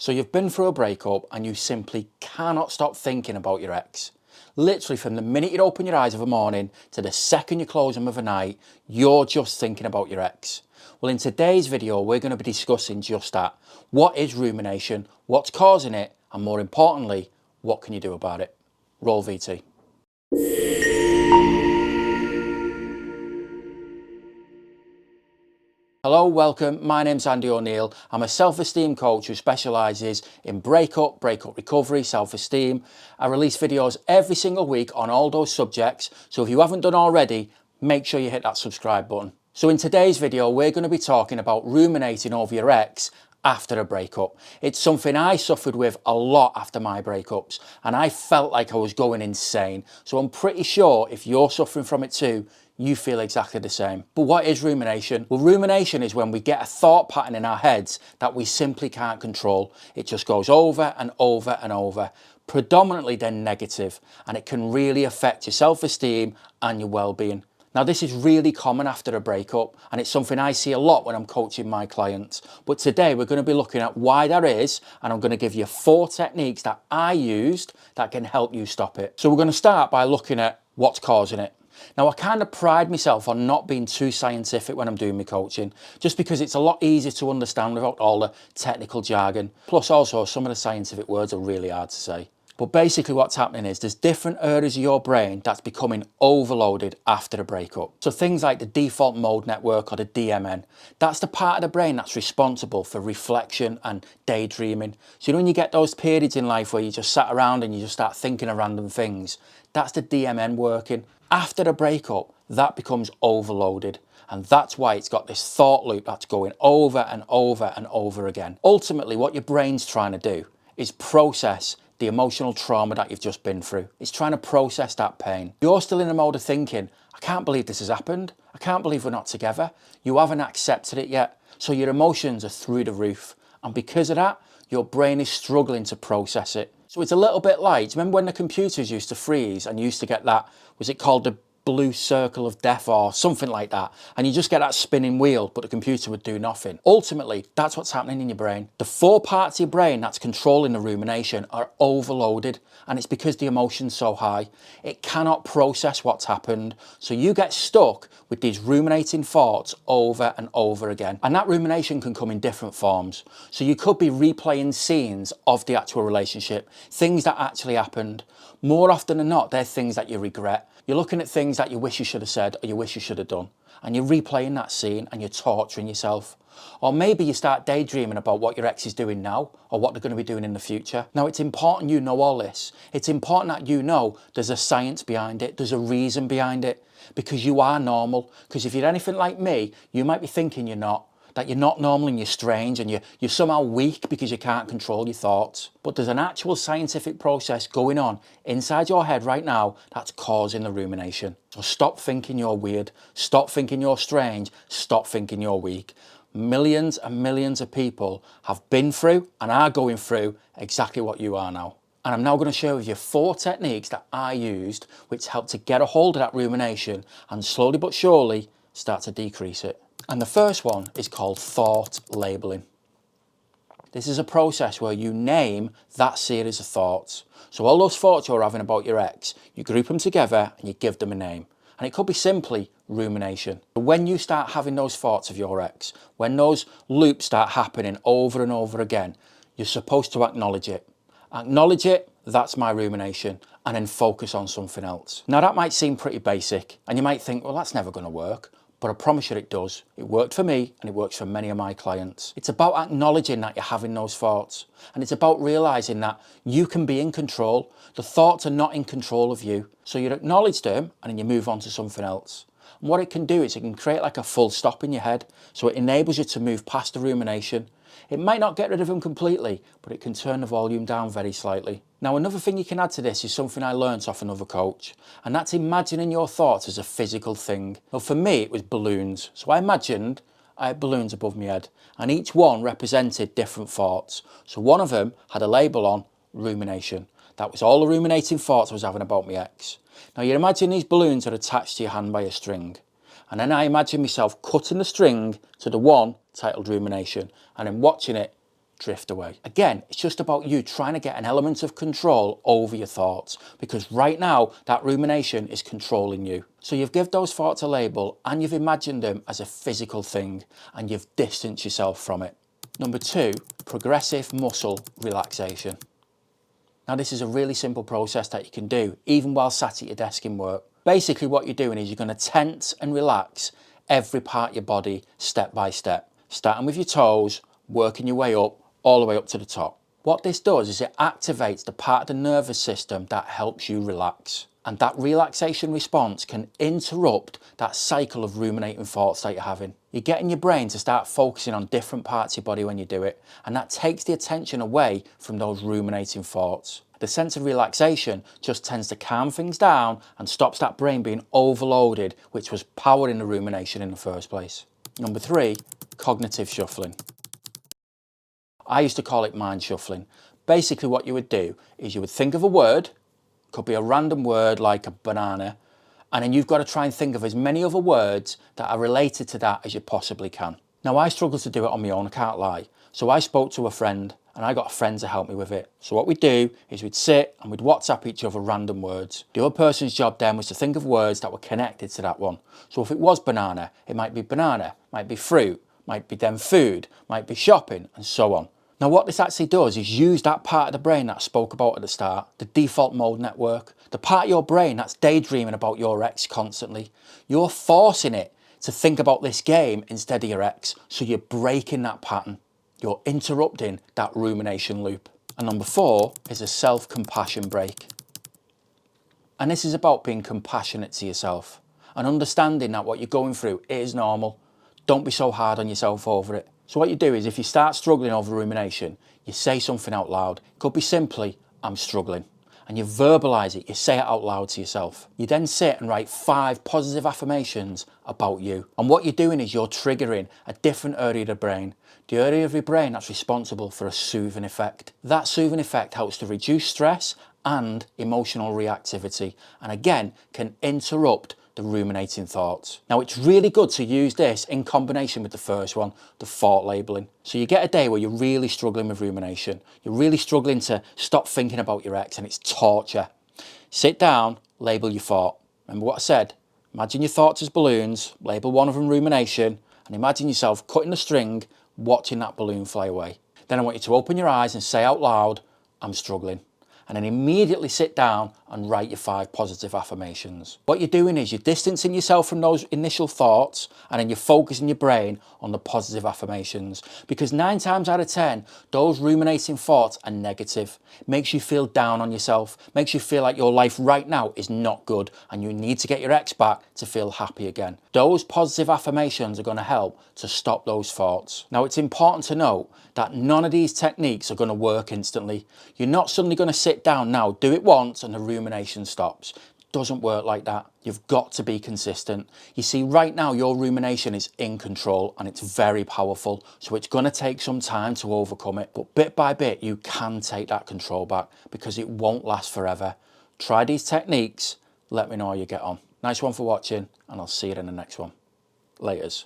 So you've been through a breakup and you simply cannot stop thinking about your ex. Literally from the minute you open your eyes of a morning to the second you close them of a night, you're just thinking about your ex. Well, in today's video, we're going to be discussing just that. What is rumination? What's causing it? And more importantly, what can you do about it? Roll VT. Hello, welcome. My name's Andy O'Neill. I'm a self-esteem coach who specialises in breakup recovery, self-esteem. I release videos every single week on all those subjects. So if you haven't done already, make sure you hit that subscribe button. So in today's video, we're going to be talking about ruminating over your ex after a breakup. It's something I suffered with a lot after my breakups, and I felt like I was going insane. So I'm pretty sure if you're suffering from it too, you feel exactly the same. But what is rumination? Well, rumination is when we get a thought pattern in our heads that we simply can't control. It just goes over and over and over, predominantly then negative, and it can really affect your self-esteem and your well-being. Now, this is really common after a breakup, and it's something I see a lot when I'm coaching my clients. But today we're going to be looking at why that is, and I'm going to give you 4 techniques that I used that can help you stop it. So we're going to start by looking at what's causing it. Now, I kind of pride myself on not being too scientific when I'm doing my coaching, just because it's a lot easier to understand without all the technical jargon. Plus also, some of the scientific words are really hard to say. But basically what's happening is there's different areas of your brain that's becoming overloaded after a breakup. So things like the default mode network or the DMN, that's the part of the brain that's responsible for reflection and daydreaming. So you know when you get those periods in life where you just sat around and you just start thinking of random things, that's the DMN working. After a breakup, that becomes overloaded. And that's why it's got this thought loop that's going over and over and over again. Ultimately, what your brain's trying to do is process the emotional trauma that you've just been through. It's trying to process that pain. You're still in a mode of thinking, I can't believe this has happened. I can't believe we're not together. You haven't accepted it yet. So your emotions are through the roof. And because of that, your brain is struggling to process it. So it's a little bit like, remember when the computers used to freeze and you used to get that, was it called the blue circle of death or something like that, and you just get that spinning wheel but the computer would do nothing? Ultimately, that's what's happening in your brain. The 4 parts of your brain that's controlling the rumination are overloaded, and it's because the emotion's so high. It cannot process what's happened, so you get stuck with these ruminating thoughts over and over again. And that rumination can come in different forms. So you could be replaying scenes of the actual relationship, things that actually happened. More often than not, they're things that you regret. You're looking at things that you wish you should have said or you wish you should have done, and you're replaying that scene and you're torturing yourself. Or maybe you start daydreaming about what your ex is doing now or what they're going to be doing in the future. Now, it's important you know all this. It's important that you know there's a science behind it, there's a reason behind it, because you are normal. Because if you're anything like me, you might be thinking you're not, that you're not normal and you're strange and you're somehow weak because you can't control your thoughts. But there's an actual scientific process going on inside your head right now that's causing the rumination. So stop thinking you're weird, stop thinking you're strange, stop thinking you're weak. Millions and millions of people have been through and are going through exactly what you are now. And I'm now going to share with you 4 techniques that I used which helped to get a hold of that rumination and slowly but surely start to decrease it. And the first one is called thought labeling. This is a process where you name that series of thoughts. So all those thoughts you're having about your ex, you group them together and you give them a name. And it could be simply rumination. When you start having those thoughts of your ex, when those loops start happening over and over again, you're supposed to acknowledge it. Acknowledge it, that's my rumination, and then focus on something else. Now that might seem pretty basic, and you might think, well, that's never going to work. But I promise you it does. It worked for me and it works for many of my clients. It's about acknowledging that you're having those thoughts. And it's about realizing that you can be in control. The thoughts are not in control of you. So you acknowledge them and then you move on to something else. And what it can do is it can create like a full stop in your head. So it enables you to move past the rumination. It might not get rid of them completely, but it can turn the volume down very slightly. Now, another thing you can add to this is something I learnt off another coach, and that's imagining your thoughts as a physical thing. Well, for me, it was balloons. So I imagined I had balloons above my head, and each one represented different thoughts. So one of them had a label on rumination. That was all the ruminating thoughts I was having about my ex. Now, you imagine these balloons are attached to your hand by a string. And then I imagine myself cutting the string to the one titled rumination and then watching it drift away. Again, it's just about you trying to get an element of control over your thoughts, because right now that rumination is controlling you. So you've given those thoughts a label and you've imagined them as a physical thing and you've distanced yourself from it. Number 2, progressive muscle relaxation. Now this is a really simple process that you can do even while sat at your desk in work. Basically what you're doing is you're going to tense and relax every part of your body step by step, starting with your toes, working your way up, all the way up to the top. What this does is it activates the part of the nervous system that helps you relax. And that relaxation response can interrupt that cycle of ruminating thoughts that you're having. You're getting your brain to start focusing on different parts of your body when you do it, and that takes the attention away from those ruminating thoughts. The sense of relaxation just tends to calm things down and stops that brain being overloaded, which was powering the rumination in the first place. Number 3, cognitive shuffling. I used to call it mind shuffling. Basically what you would do is you would think of a word, could be a random word like a banana, and then you've got to try and think of as many other words that are related to that as you possibly can. Now I struggled to do it on my own, I can't lie. So I spoke to a friend and I got a friend to help me with it. So what we'd do is we'd sit and we'd WhatsApp each other random words. The other person's job then was to think of words that were connected to that one. So if it was banana, it might be banana, might be fruit, might be then food, might be shopping, and so on. Now what this actually does is use that part of the brain that I spoke about at the start, the default mode network, the part of your brain that's daydreaming about your ex constantly. You're forcing it to think about this game instead of your ex, so you're breaking that pattern. You're interrupting that rumination loop. And number 4 is a self-compassion break. And this is about being compassionate to yourself and understanding that what you're going through is normal. Don't be so hard on yourself over it. So what you do is if you start struggling over rumination, you say something out loud. It could be simply, I'm struggling. And you verbalise it, you say it out loud to yourself. You then sit and write 5 positive affirmations about you. And what you're doing is you're triggering a different area of the brain. The area of your brain that's responsible for a soothing effect. That soothing effect helps to reduce stress and emotional reactivity. And again, can interrupt the ruminating thoughts. Now it's really good to use this in combination with the first one, the thought labelling. So you get a day where you're really struggling with rumination. You're really struggling to stop thinking about your ex and it's torture. Sit down, label your thought. Remember what I said? Imagine your thoughts as balloons, label one of them rumination, and imagine yourself cutting the string, watching that balloon fly away. Then I want you to open your eyes and say out loud, I'm struggling. And then immediately sit down and write your 5 positive affirmations. What you're doing is you're distancing yourself from those initial thoughts and then you're focusing your brain on the positive affirmations. Because 9 times out of 10, those ruminating thoughts are negative. Makes you feel down on yourself, makes you feel like your life right now is not good and you need to get your ex back to feel happy again. Those positive affirmations are going to help to stop those thoughts. Now it's important to note that none of these techniques are going to work instantly. You're not suddenly going to sit down now, do it once and the rumination stops. It doesn't work like that. You've got to be consistent. You see, right now your rumination is in control and it's very powerful. So it's going to take some time to overcome it. But bit by bit, you can take that control back because it won't last forever. Try these techniques. Let me know how you get on. Nice one for watching and I'll see you in the next one. Laters.